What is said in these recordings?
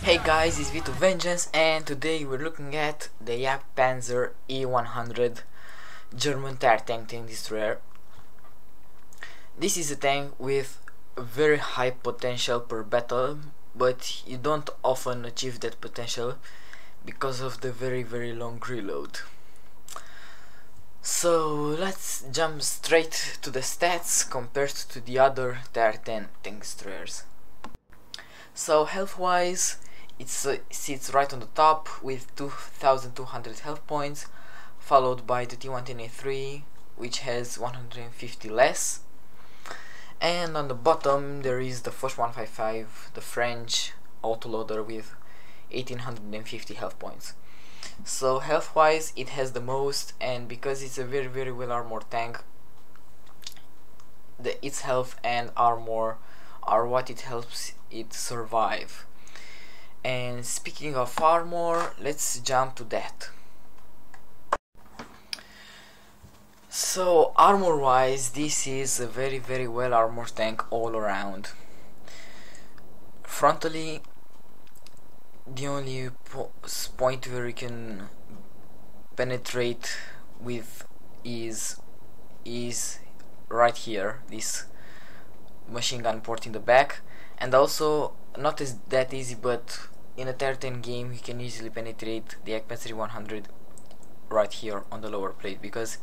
Hey guys, it's V2 Vengeance, and today we're looking at the Jagdpanzer E-100 German tank destroyer. This is a tank with a very high potential per battle, but you don't often achieve that potential because of the very long reload. So let's jump straight to the stats compared to the other Tier 10 tank destroyers. So health wise, it sits right on the top with 2200 health points, followed by the T110A3, which has 150 less, and on the bottom there is the Foch 155, the French autoloader with 1850 health points. So health wise it has the most, and because it's a very well armored tank, its health and armor are what it helps it survive. And speaking of armor, let's jump to that. So armor wise, this is a very well armored tank all around. Frontally, the only point where you can penetrate with is right here, this machine gun port in the back, and also not as that easy, but in a Tier 10 game you can easily penetrate the Jagdpanzer E-100 right here on the lower plate, because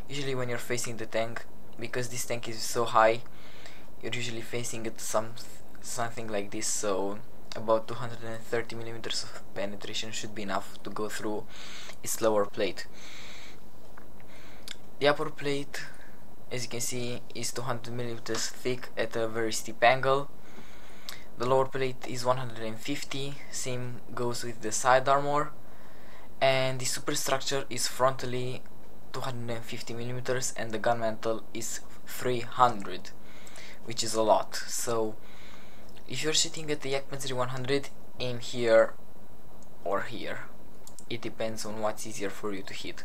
usually when you're facing the tank, because this tank is so high, you're usually facing it something like this, so about 230 millimeters of penetration should be enough to go through its lower plate. The upper plate, as you can see, is 200 millimeters thick at a very steep angle. The lower plate is 150, same goes with the side armor, and the superstructure is frontally 250 millimeters and the gun mantle is 300, which is a lot. So if you're shooting at the Jagdpanzer E-100, aim here or here. It depends on what's easier for you to hit.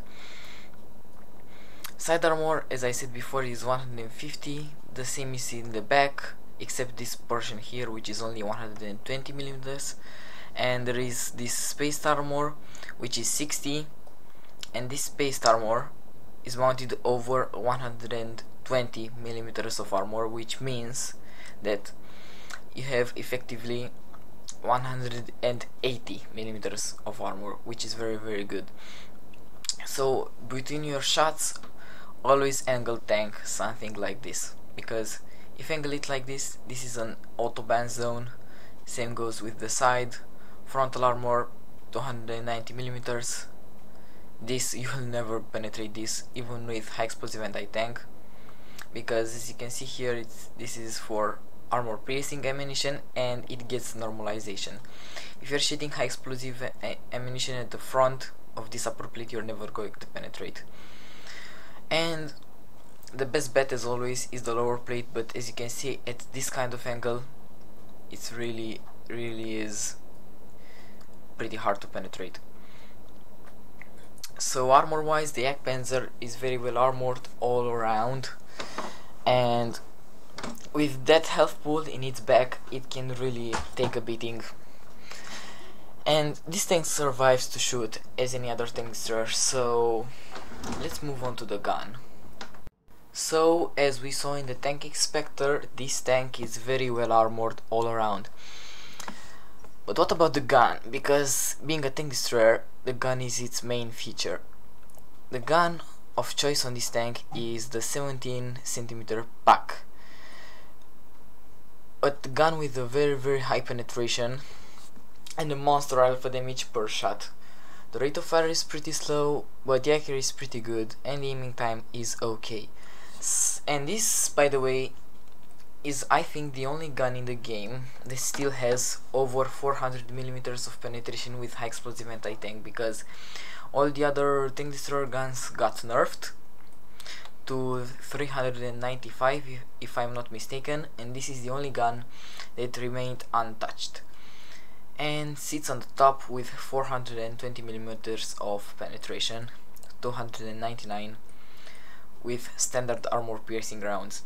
Side armor, as I said before, is 150, the same is in the back, except this portion here, which is only 120 millimeters, and there is this spaced armor, which is 60, and this spaced armor is mounted over 120 millimeters of armor, which means that you have effectively 180 millimeters of armor, which is very good. So between your shots, always angle tank something like this, because if you angle it like this is an autoban zone. Same goes with the side. Frontal armor 290 millimeters. This, you will never penetrate this even with high explosive anti-tank, because as you can see here, this is for armor piercing ammunition and it gets normalization. If you're shooting high explosive ammunition at the front of this upper plate, you're never going to penetrate. And the best bet as always is the lower plate, but as you can see at this kind of angle, it's really is pretty hard to penetrate. So armor wise, the Jagdpanzer is very well armored all around, and with that health pool in its back, it can really take a beating. And this tank survives to shoot as any other tank destroyer. So let's move on to the gun. So as we saw in the tank inspector, this tank is very well armored all around. But what about the gun? Because being a tank destroyer, the gun is its main feature. The gun of choice on this tank is the 17 cm pack, but the gun with a very high penetration and a monster alpha damage per shot. The rate of fire is pretty slow, but the accuracy is pretty good and the aiming time is okay. And this, by the way, is I think the only gun in the game that still has over 400 millimeters of penetration with high explosive anti-tank, because all the other tank destroyer guns got nerfed to 395 if I'm not mistaken, and this is the only gun that remained untouched and sits on the top with 420 millimeters of penetration, 299 with standard armor piercing rounds.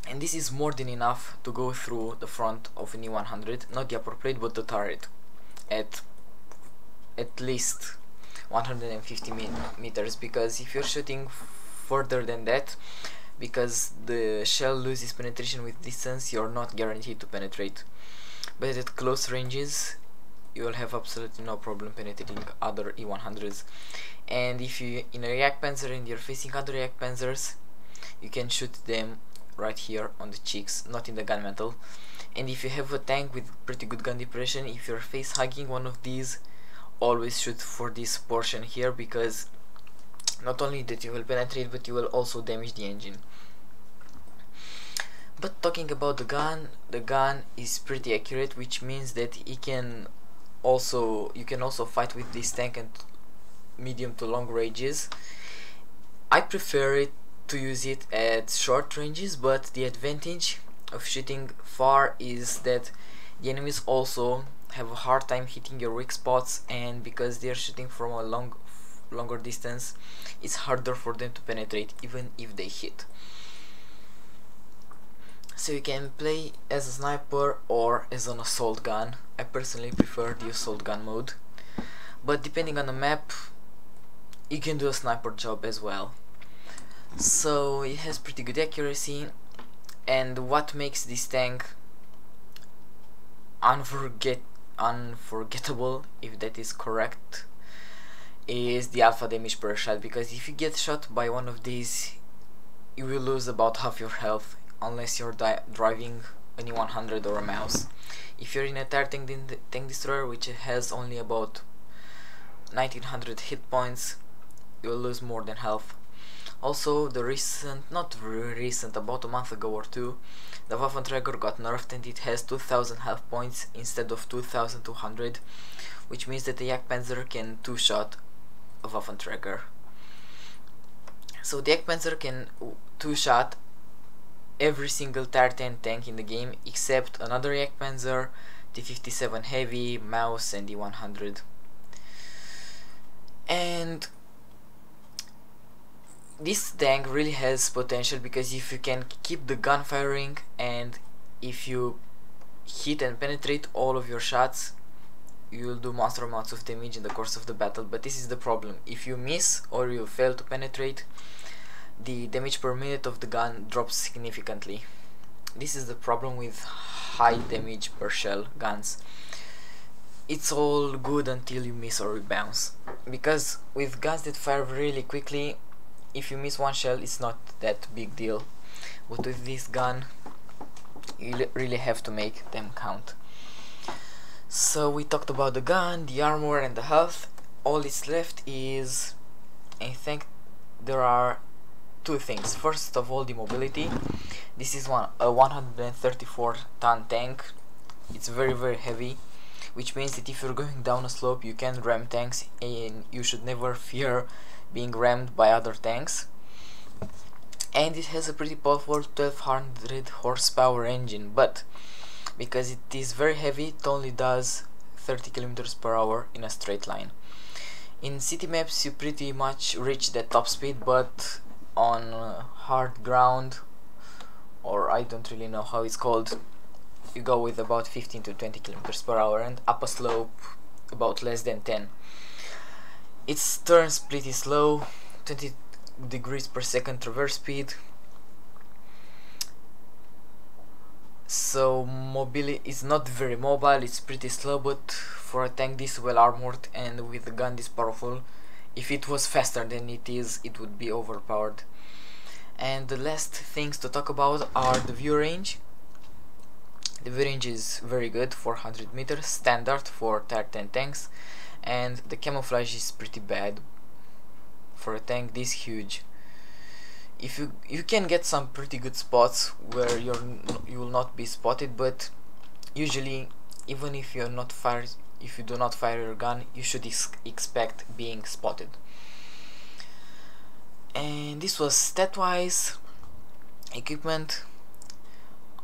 And this is more than enough to go through the front of an E-100, not the upper plate but the turret. at least 150 meters, because if you're shooting further than that, because the shell loses penetration with distance, you're not guaranteed to penetrate. But at close ranges you will have absolutely no problem penetrating other E-100s. And if you in a Jagdpanzer and you're facing other Jagdpanzers, you can shoot them right here on the cheeks, not in the gunmetal. And if you have a tank with pretty good gun depression, if you're face hugging one of these, always shoot for this portion here, because not only that you will penetrate, but you will also damage the engine. But talking about the gun is pretty accurate, which means that you can also fight with this tank at medium to long ranges. I prefer it to use it at short ranges, but the advantage of shooting far is that the enemies also have a hard time hitting your weak spots, and because they are shooting from a longer distance, it's harder for them to penetrate even if they hit. So you can play as a sniper or as an assault gun. I personally prefer the assault gun mode, but depending on the map you can do a sniper job as well. So it has pretty good accuracy, and what makes this tank unforgettable, if that is correct, is the alpha damage per shot, because if you get shot by one of these, you will lose about half your health unless you're driving an E-100 or a mouse. If you're in a tire tank destroyer, which has only about 1900 hit points, you will lose more than half. Also, the not very recent, about a month ago or two, the Waffenträger got nerfed and it has 2000 health points instead of 2200, which means that the Jagdpanzer can two-shot a Waffenträger. So the Jagdpanzer can two-shot every single Tier 10 tank in the game except another Jagdpanzer, the Superheavy, Mouse and the E-100. And this tank really has potential, because if you can keep the gun firing and if you hit and penetrate all of your shots, you will do monster amounts of damage in the course of the battle. But this is the problem: if you miss or you fail to penetrate, the damage per minute of the gun drops significantly. This is the problem with high damage per shell guns. It's all good until you miss or you bounce, because with guns that fire really quickly, if you miss one shell, it's not that big deal. But with this gun, you really have to make them count. So we talked about the gun, the armor and the health. All that's left is, I think there are two things. First of all, the mobility. This is a 134 ton tank. It's very heavy, which means that if you're going down a slope, you can ram tanks and you should never fear being rammed by other tanks. And it has a pretty powerful 1200 horsepower engine, but because it is very heavy, it only does 30 kilometers per hour in a straight line. In city maps you pretty much reach that top speed, but on hard ground, or I don't really know how it's called, you go with about 15 to 20 kilometers per hour, and up a slope about less than 10. It turns pretty slow, 20 degrees per second traverse speed. So mobility is not very mobile, it's pretty slow, but for a tank this well armored and with a gun this powerful, if it was faster than it is, it would be overpowered. And the last things to talk about are the view range. The view range is very good, 400 meters, standard for Tier 10 tanks, and the camouflage is pretty bad for a tank this huge. If you can get some pretty good spots where you will not be spotted, but usually even if you do not fire your gun, you should expect being spotted. And this was stat wise. Equipment,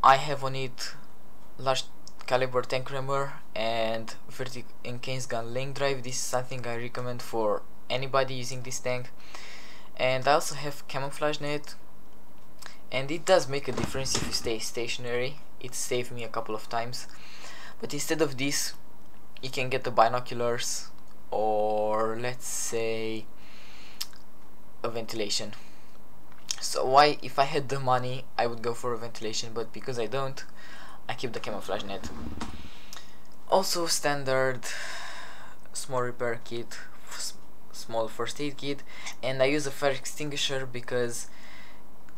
I have on it large caliber tank rammer and vertical encase gun link drive. This is something I recommend for anybody using this tank. And I also have camouflage net, and it does make a difference if you stay stationary. It saved me a couple of times. But instead of this, you can get the binoculars, or let's say a ventilation. So why, if I had the money, I would go for a ventilation, but because I don't, I keep the camouflage net. Also standard small repair kit, small first aid kit, and I use a fire extinguisher because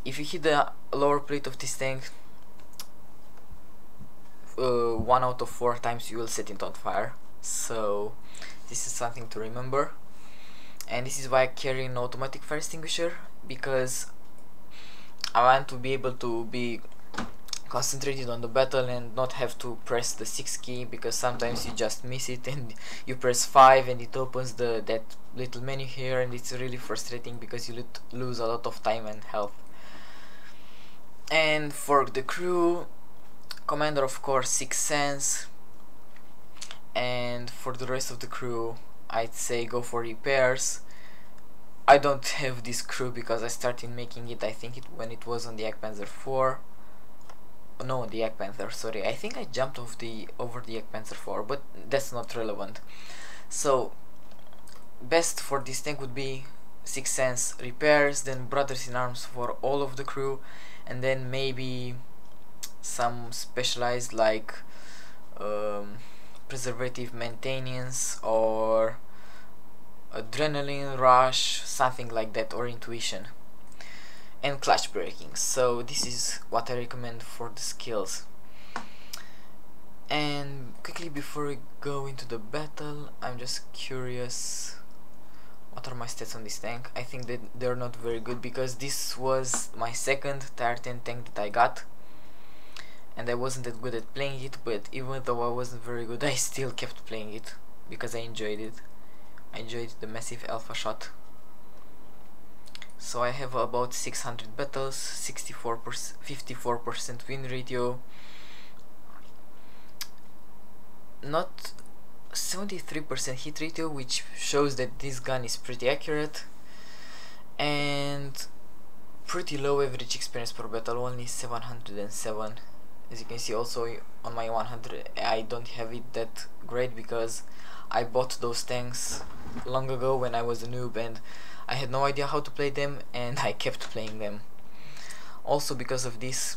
if you hit the lower plate of this tank 1 out of 4 times you will set it on fire. So this is something to remember, and this is why I carry an automatic fire extinguisher, because I want to be able to be concentrated on the battle and not have to press the 6 key, because sometimes you just miss it and you press 5 and it opens that little menu here, and it's really frustrating because you lose a lot of time and health. And for the crew, commander of course 6 Sense, and for the rest of the crew I'd say go for repairs. I don't have this crew because I started making it, I think when it was on the Jagdpanzer 4. No, the Jagdpanzer, sorry. I think I jumped over the Jagdpanzer 4, but that's not relevant. So best for this tank would be 6 Sense repairs, then Brothers in Arms for all of the crew, and then maybe some specialized like preservative maintenance or adrenaline rush, something like that, or intuition, and clutch braking. So this is what I recommend for the skills. And quickly before we go into the battle, I'm just curious, what are my stats on this tank? I think that they're not very good because this was my second tier 10 tank that I got, and I wasn't that good at playing it, but even though I wasn't very good, I still kept playing it because I enjoyed it. I enjoyed the massive alpha shot. So I have about 600 battles, 54% win ratio, not 73% hit ratio, which shows that this gun is pretty accurate, and pretty low average experience per battle, only 707. As you can see, also on my 100 I don't have it that great because I bought those tanks long ago when I was a noob and I had no idea how to play them, and I kept playing them. Also because of this,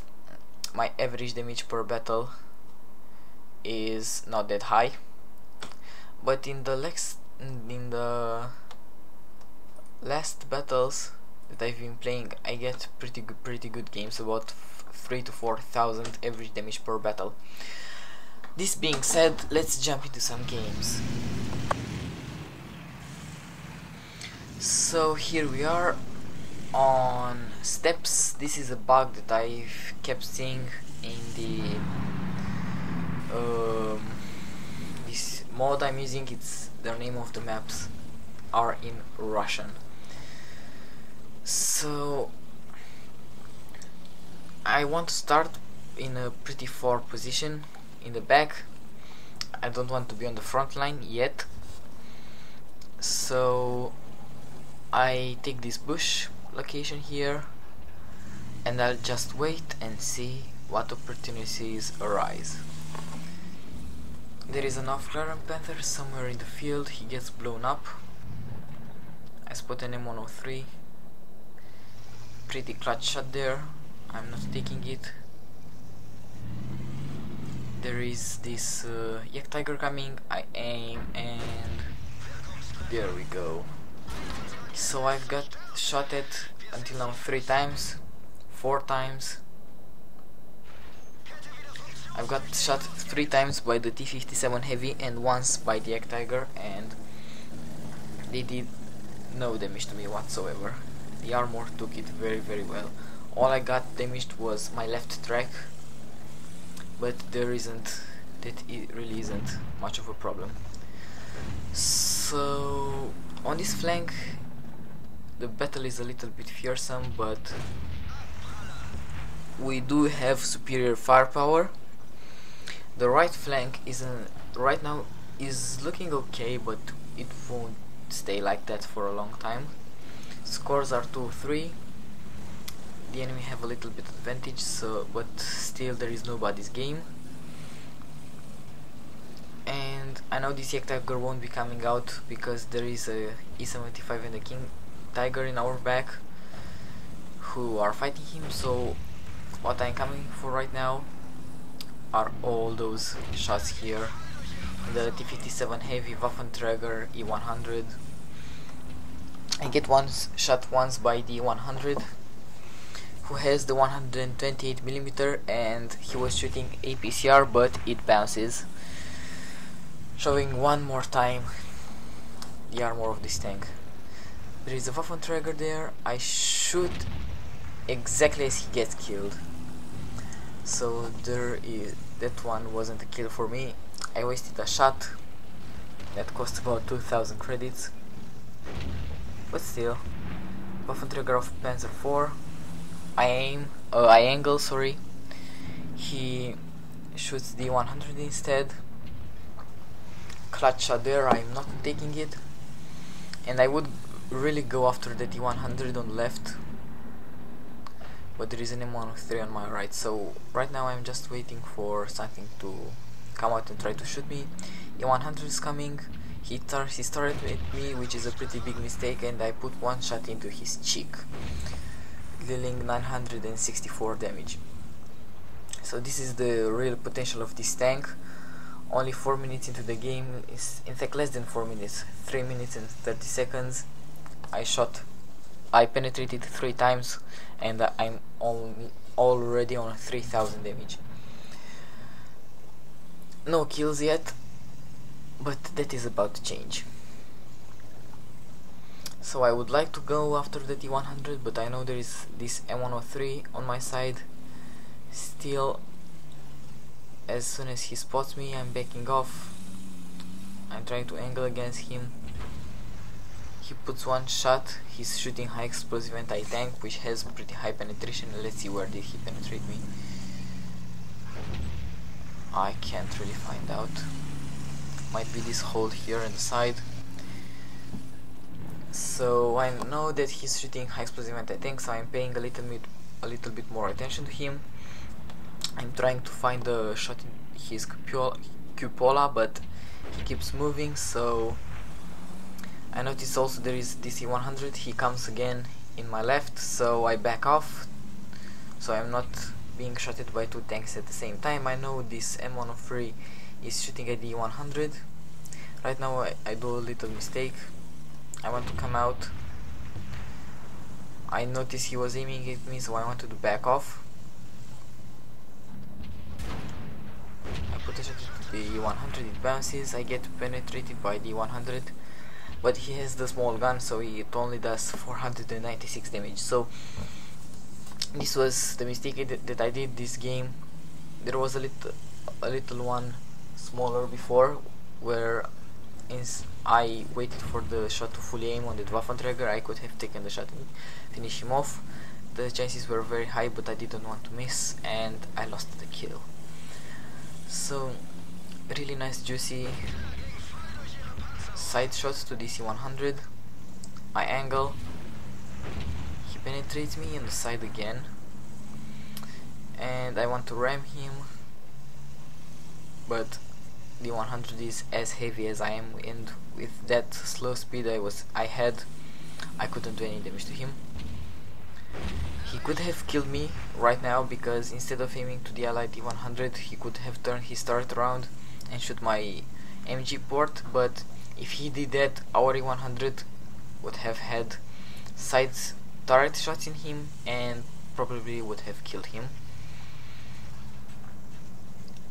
my average damage per battle is not that high, but in the last battles that I've been playing, I get pretty good games, about 3,000 to 4,000 average damage per battle. This being said, let's jump into some games. So here we are on steps. This is a bug that I've kept seeing in the this mod I'm using. It's the name of the maps are in Russian. So I want to start in a pretty far position in the back. I don't want to be on the front line yet, so I take this bush location here and I'll just wait and see what opportunities arise. There is an off-clearing panther somewhere in the field. He gets blown up. I spot an M103. Pretty clutch shot there. I'm not taking it. There is this Jagdtiger coming. I aim and there we go. So I've got shot at until now 3 times, 4 times. I've got shot 3 times by the T-57 Heavy and once by the Jagdtiger, and they did no damage to me whatsoever. The armor took it very well. All I got damaged was my left track, but it really isn't much of a problem. So on this flank the battle is a little bit fearsome, but we do have superior firepower. The right flank right now is looking okay, but it won't stay like that for a long time. Scores are 2-3. The enemy have a little bit advantage, so but still there is nobody's game. And I know this Yak Tiger won't be coming out because there is a E-75 and a King Tiger in our back who are fighting him. So what I'm coming for right now are all those shots here. The T-57 Heavy Waffenträger E-100. I get shot once by the E-100, who has the 128mm, and he was shooting APCR, but it bounces, showing one more time the armor of this tank. There is a Waffenträger there. I shoot exactly as he gets killed, so that one wasn't a kill for me. I wasted a shot that cost about 2000 credits, but still. Waffenträger of Panzer IV. I angle, sorry. He shoots the 100 instead. Clutch shot there, I'm not taking it. And I would really go after the T-100 on the left, but there is an M103 on my right, so right now I'm just waiting for something to come out and try to shoot me. E-100 is coming. He started at me, which is a pretty big mistake, and I put one shot into his cheek, dealing 964 damage. So this is the real potential of this tank. Only 4 minutes into the game, in fact less than 4 minutes, 3 minutes and 30 seconds, I penetrated 3 times, and I'm already on 3000 damage. No kills yet, but that is about to change. So I would like to go after the T-100, but I know there is this M103 on my side. Still, as soon as he spots me, I'm backing off. I'm trying to angle against him. He puts one shot. He's shooting high explosive anti-tank, which has pretty high penetration. Let's see, where did he penetrate me? I can't really find out. Might be this hole here on the side. So I know that he's shooting high explosive anti-tank, so I'm paying a little bit more attention to him. I'm trying to find a shot in his cupola, but he keeps moving, so I notice also there is this E-100. He comes again in my left, so I back off, so I'm not being shotted by 2 tanks at the same time. I know this M103 is shooting at the E-100. Right now I do a little mistake. I want to come out. I noticed he was aiming at me, so I wanted to back off. I put a shot into the E-100, it bounces. I get penetrated by the E-100, but he has the small gun, so it only does 496 damage. So this was the mistake that I did this game. There was a little one smaller before, where I waited for the shot to fully aim on the Waffenträger. I could have taken the shot and finish him off. The chances were very high, but I didn't want to miss, and I lost the kill. So really nice juicy side shots to this E-100. I angle. He penetrates me on the side again, and I want to ram him, but the 100 is as heavy as I am, and with that slow speed I had, I couldn't do any damage to him. He could have killed me right now, because instead of aiming to the allied T-100, he could have turned his turret around and shoot my MG port, but if he did that, our E-100 would have had side turret shots in him and probably would have killed him.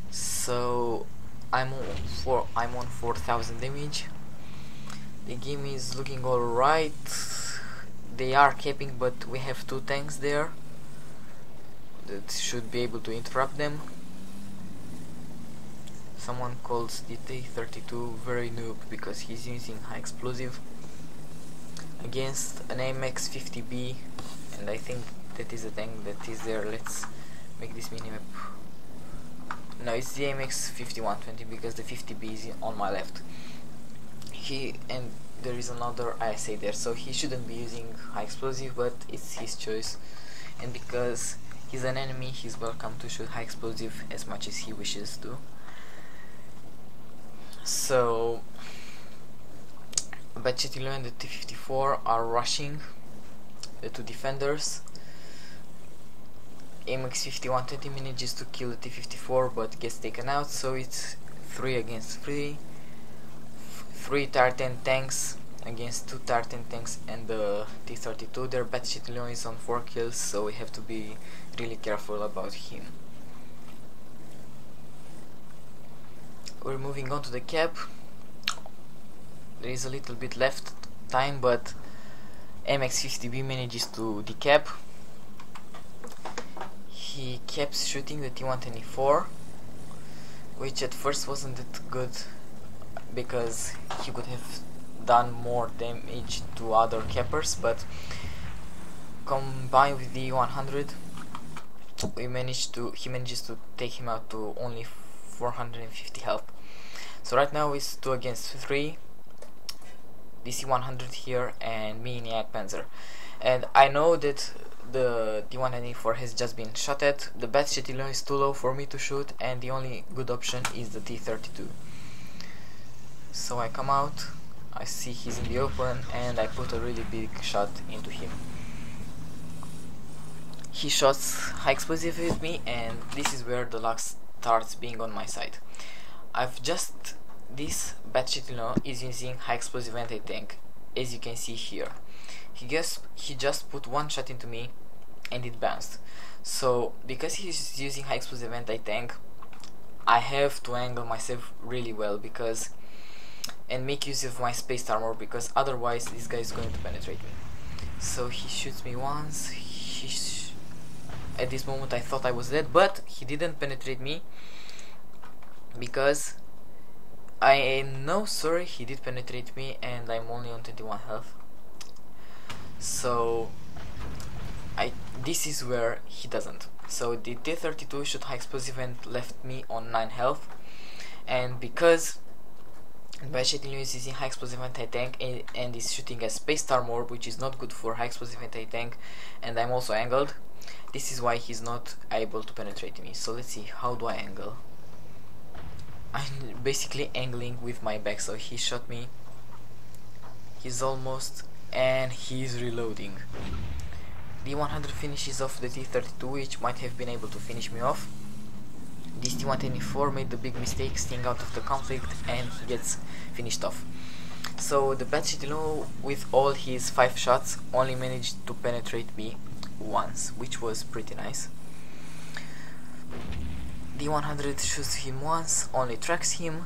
So I'm on 4000 damage. The game is looking alright. They are capping, but we have 2 tanks there that should be able to interrupt them. Someone calls the T-32 very noob because he's using high explosive against an AMX 50B, and I think that is a tank that is there. Let's make this minimap. No, it's the AMX 5120 because the 50B is on my left. And there is another ISA there, so he shouldn't be using high explosive, but it's his choice, and because he's an enemy, he's welcome to shoot high explosive as much as he wishes to. So Bachetilo and the T-54 are rushing the two defenders. MX-51 manages to kill the T-54 but gets taken out, so it's 3 against 3. 3 Tier-10 tanks against 2 Tier-10 tanks and the T-32. Their Bachetilo is on 4 kills, so we have to be really careful about him. We're moving on to the cap. There is a little bit left time, but MX-50B manages to decap. He kept shooting the T-124, which at first wasn't that good because he could have done more damage to other cappers, but combined with the E-100 he manages to take him out to only 450 health. So right now it's 2 against 3, this E-100 here and me in Jagdpanzer. And I know that the T-194 has just been shot at, the Bachetilo is too low for me to shoot, and the only good option is the T-32. So I come out, I see he's in the open, and I put a really big shot into him. He shots high explosive with me, and this is where the luck starts being on my side. This Bachetilo is using high explosive anti-tank, as you can see here. He just put one shot into me and it bounced. So because he's using high explosive anti-tank, I have to angle myself really well and make use of my spaced armor, because otherwise this guy is going to penetrate me. So he shoots me once. At this moment I thought I was dead, but he didn't penetrate me because he did penetrate me and I'm only on 21 health. So this is where he doesn't. So the T-32 shot high explosive and left me on 9 health, and because Bachetilo is using high explosive anti-tank and is shooting a spaced armor, which is not good for high explosive anti-tank, and I'm also angled, this is why he's not able to penetrate me. So let's see, how do I angle? I'm basically angling with my back, so he shot me, he's almost, and he's reloading. The 100 finishes off the T-32, which might have been able to finish me off. This T-124 made the big mistake staying out of the conflict, and he gets finished off. So the Bachetilo, with all his 5 shots, only managed to penetrate me once, which was pretty nice. The 100 shoots him once, only tracks him.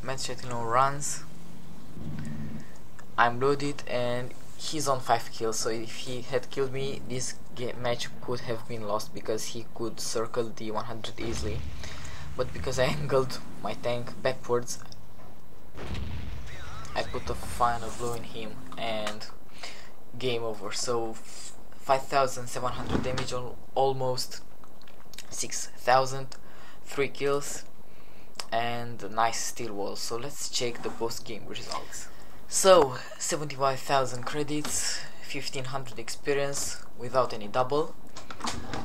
Bachetilo runs. I'm loaded and he's on 5 kills, so if he had killed me, this match could have been lost because he could circle the 100 easily. But because I angled my tank backwards, I put a final blow in him and game over. So 5,700 damage, almost 6,000, 3 kills and a nice steel wall. So let's check the post game results. So 75,000 credits, 1,500 experience without any double.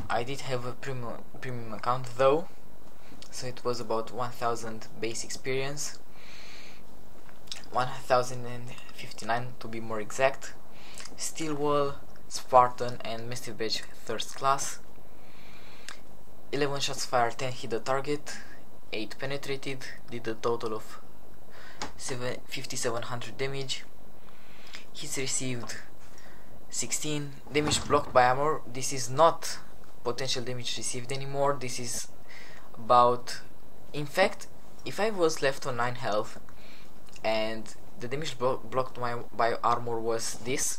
I did have a premium account though, so it was about 1,000 base experience, 1,059 to be more exact. Steel wall, Spartan and Mastiff Badge first class. 11 shots fired, 10 hit the target, 8 penetrated, did a total of 5,700 damage. Hits received 16. Damage blocked by armor. This is not potential damage received anymore. This is about, in fact, if I was left on 9 health and the damage blocked by armor was this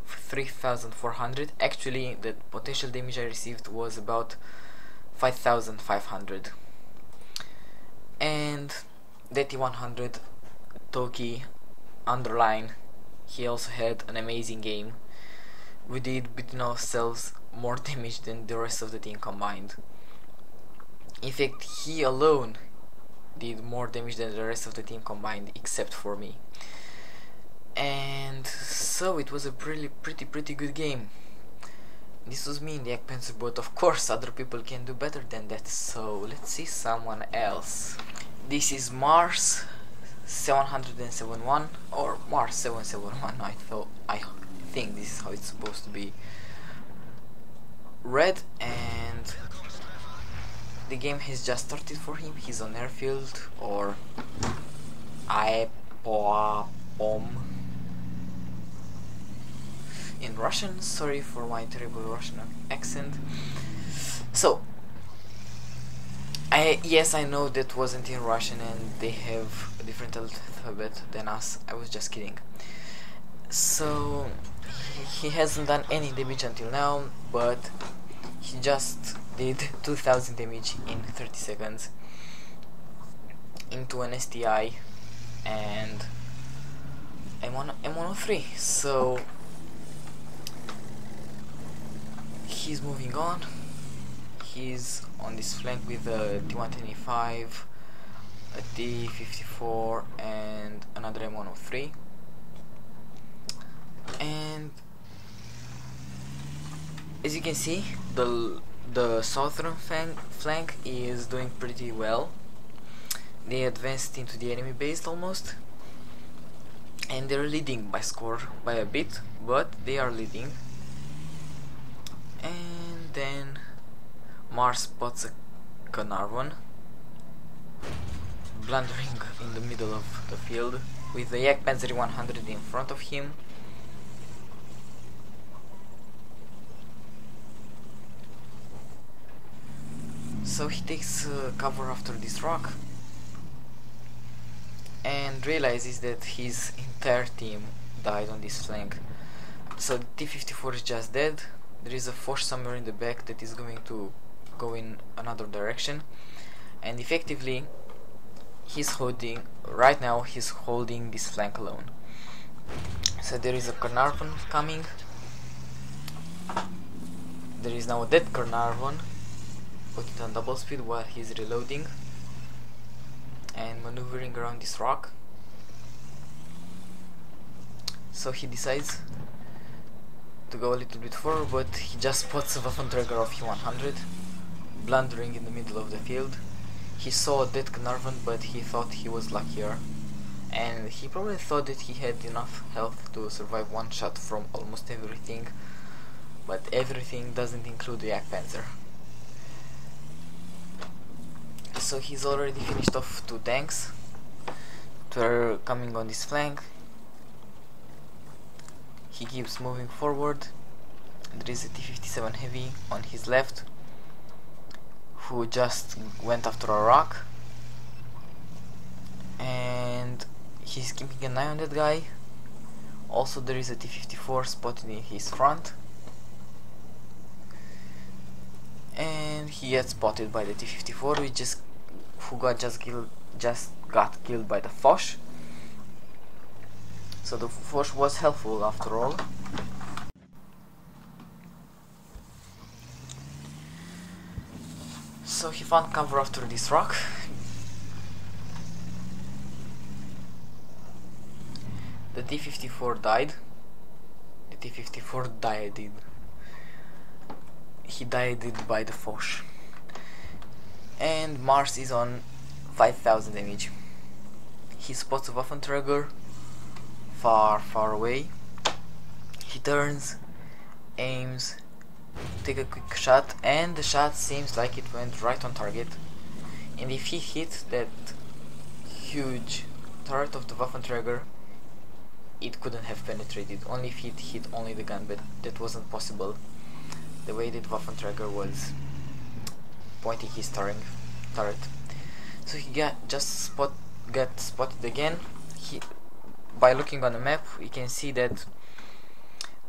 3,400, actually the potential damage I received was about 5,500. And that T-100 Toki underline, he also had an amazing game. We did between ourselves more damage than the rest of the team combined. In fact, he alone did more damage than the rest of the team combined, except for me. And so it was a pretty good game. this was me in the Jagdpanzer, but of course other people can do better than that, so let's see someone else. This is Mars 771 or Mars 771. I think this is how it's supposed to be read, and the game has just started for him. He's on airfield, or IPOM in Russian. Sorry for my terrible Russian accent. So yes, I know that wasn't in Russian and they have a different alphabet than us. I was just kidding. So he hasn't done any damage until now, but he just did 2000 damage in 30 seconds into an STI and M103. So he's moving on. He's on this flank with a T125, a T54 and another M103, and as you can see, the southern flank is doing pretty well. They advanced into the enemy base almost, and they're leading by score by a bit, but they are leading. And then Mars spots a Carnarvon blundering in the middle of the field with the Jagdpanzer E-100 in front of him. So he takes cover after this rock and realizes that his entire team died on this flank. So the T-54 is just dead. There is a Foch somewhere in the back that is going to go in another direction, and effectively right now he's holding this flank alone. So there is a Carnarvon coming. There is now a dead Carnarvon. Put it on double speed while he's reloading and maneuvering around this rock. So he decides to go a little bit forward, but he just spots a Waffenträger of E-100 blundering in the middle of the field. He saw a dead Carnarvon, but he thought he was luckier, and he probably thought that he had enough health to survive one shot from almost everything, but everything doesn't include the Jagdpanzer. So he's already finished off 2 tanks that are coming on this flank. He keeps moving forward. There is a T-57 heavy on his left who just went after a rock, and he's keeping an eye on that guy. Also there is a T-54 spotted in his front, and he gets spotted by the T-54, who just got killed by the Foch. So the Foch was helpful after all. So he found cover after this rock. The T-54 died. The T-54 died. He died by the Foch. And Mars is on 5000 damage. He spots a Waffenträger far away. He turns, aims, take a quick shot, and the shot seems like it went right on target. And if he hit that huge turret of the Waffenträger, it couldn't have penetrated. Only if it hit only the gun, but that wasn't possible. The way that Waffenträger was pointing his turret. So he got spotted again. By looking on the map, we can see that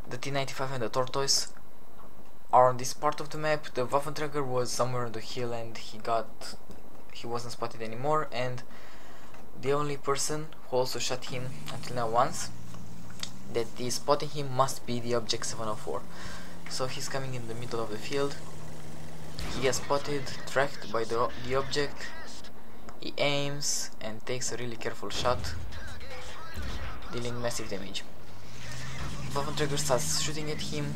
the T-95 and the Tortoise are on this part of the map. The Waffenträger was somewhere on the hill, and he wasn't spotted anymore, and the only person who also shot him until now once that is spotting him must be the Object 704. So he's coming in the middle of the field. He gets spotted, tracked by the object. He aims and takes a really careful shot, dealing massive damage. Waffenträger starts shooting at him.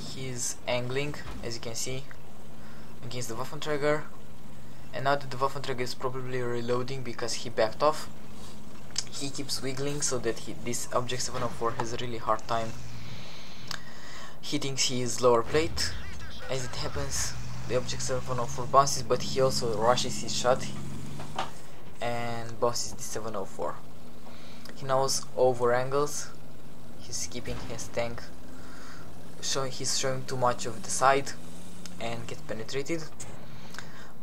He is angling, as you can see, against the Waffenträger, and now that the Waffenträger is probably reloading because he backed off, he keeps wiggling so that this Object 704 has a really hard time hitting his lower plate. As it happens, the Object 704 bounces, but he also rushes his shot and bounces the 704. He now over angles, he's keeping his tank, he's showing too much of the side and gets penetrated,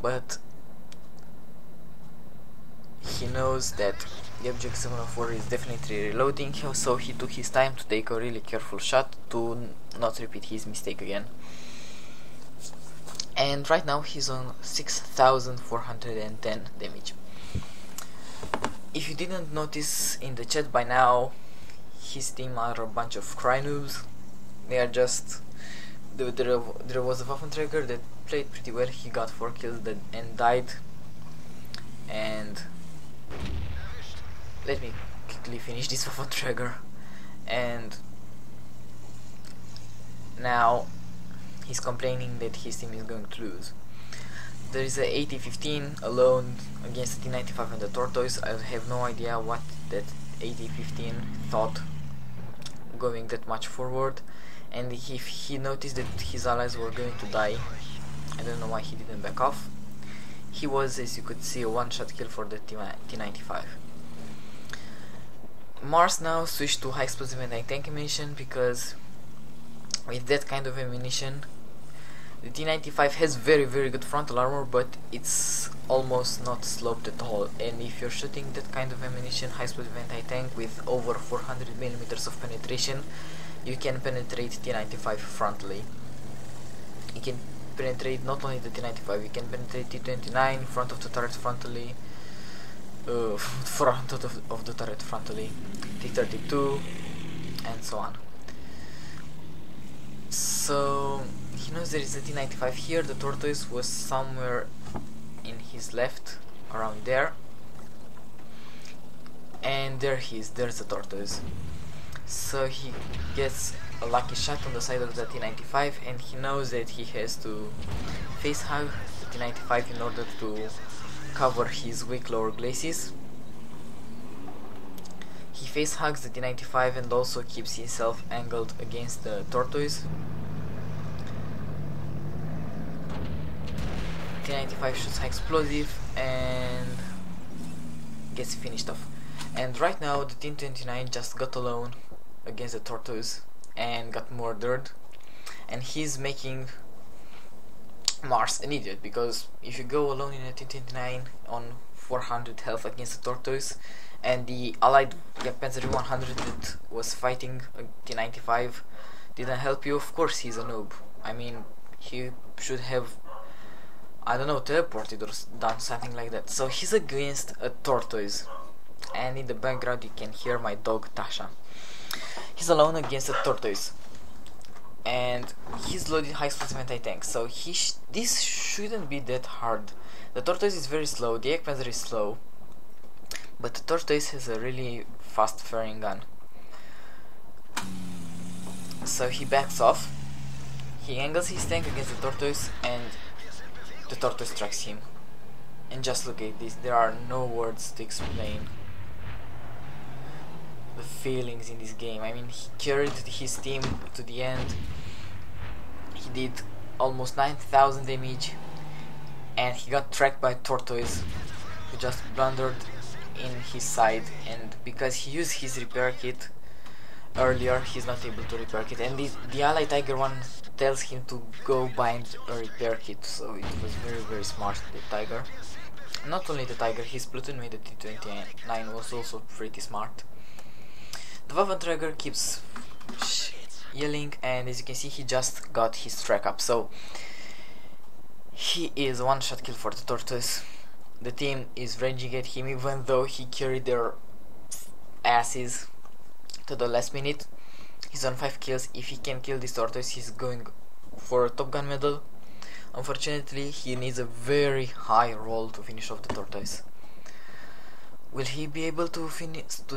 but he knows that the Object 704 is definitely reloading, so he took his time to take a really careful shot to not repeat his mistake again. And right now he's on 6410 damage. If you didn't notice in the chat by now, his team are a bunch of cry noobs. They are just... There was a Waffenträger that played pretty well. He got 4 kills and died. And let me quickly finish this Waffenträger. And now he's complaining that his team is going to lose. There is a 80-15 alone against the T95 and the Tortoise. I have no idea what that 80-15 thought going that much forward, and if he noticed that his allies were going to die, I don't know why he didn't back off. He was, as you could see, a one-shot kill for the T95. Mars now switched to high explosive and tank ammunition because with that kind of ammunition the T95 has very good frontal armor, but it's almost not sloped at all, and if you're shooting that kind of ammunition, high explosive anti-tank with over 400mm of penetration, you can penetrate T95 frontally. You can penetrate not only the T95, you can penetrate T29, front of the turret frontally, front of the turret frontally, T32, and so on. So he knows there is a T95 here. The Tortoise was somewhere in his left, around there, and there he is, there's the Tortoise. So he gets a lucky shot on the side of the T95, and he knows that he has to face hug the T95 in order to cover his weak lower glacis. He face hugs the T95 and also keeps himself angled against the Tortoise. T95 shoots high explosive and gets finished off. And right now the T29 just got alone against the Tortoise and got murdered, and he's making Mars an idiot, because if you go alone in a T29 on 400 health against the Tortoise, and the allied Jagdpanzer E-100 that was fighting a T95 didn't help you, of course he's a noob. I mean, he should have, I don't know, teleported or done something like that. So he's against a Tortoise, and in the background you can hear my dog Tasha. He's alone against a Tortoise, and he's loaded high explosive anti-tank, so this shouldn't be that hard. The Tortoise is very slow, the Jagdpanzer is slow, but the Tortoise has a really fast firing gun. So he backs off, he angles his tank against the Tortoise, and the Tortoise tracks him. And just look at this, there are no words to explain the feelings in this game. I mean, he carried his team to the end, he did almost 9,000 damage, and he got tracked by Tortoise, who just blundered in his side, and because he used his repair kit earlier, he's not able to repair kit, and the Ally Tiger 1 tells him to go bind a repair kit, so it was very smart, the Tiger. Not only the Tiger, his platoon mate, the T29, was also pretty smart. The Waffenträger keeps yelling, and as you can see, he just got his track up, so he is a one-shot kill for the Tortoise. The team is raging at him, even though he carried their asses to the last minute. He's on 5 kills. If he can kill this Tortoise, he's going for a Top Gun medal. Unfortunately, he needs a very high roll to finish off the Tortoise. Will he be able to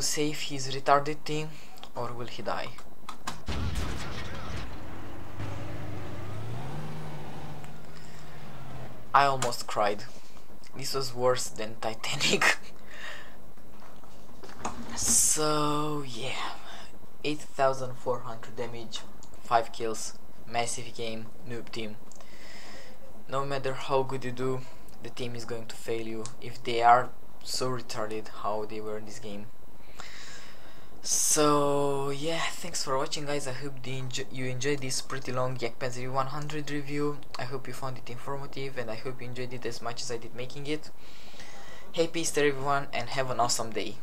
save his retarded team, or will he die? I almost cried. This was worse than Titanic. So yeah, 8400 damage, 5 kills, massive game, noob team. No matter how good you do, the team is going to fail you if they are so retarded how they were in this game. So yeah, thanks for watching guys. I hope you enjoyed this pretty long Jagdpanzer E-100 review. I hope you found it informative, and I hope you enjoyed it as much as I did making it. Happy Easter everyone, and have an awesome day.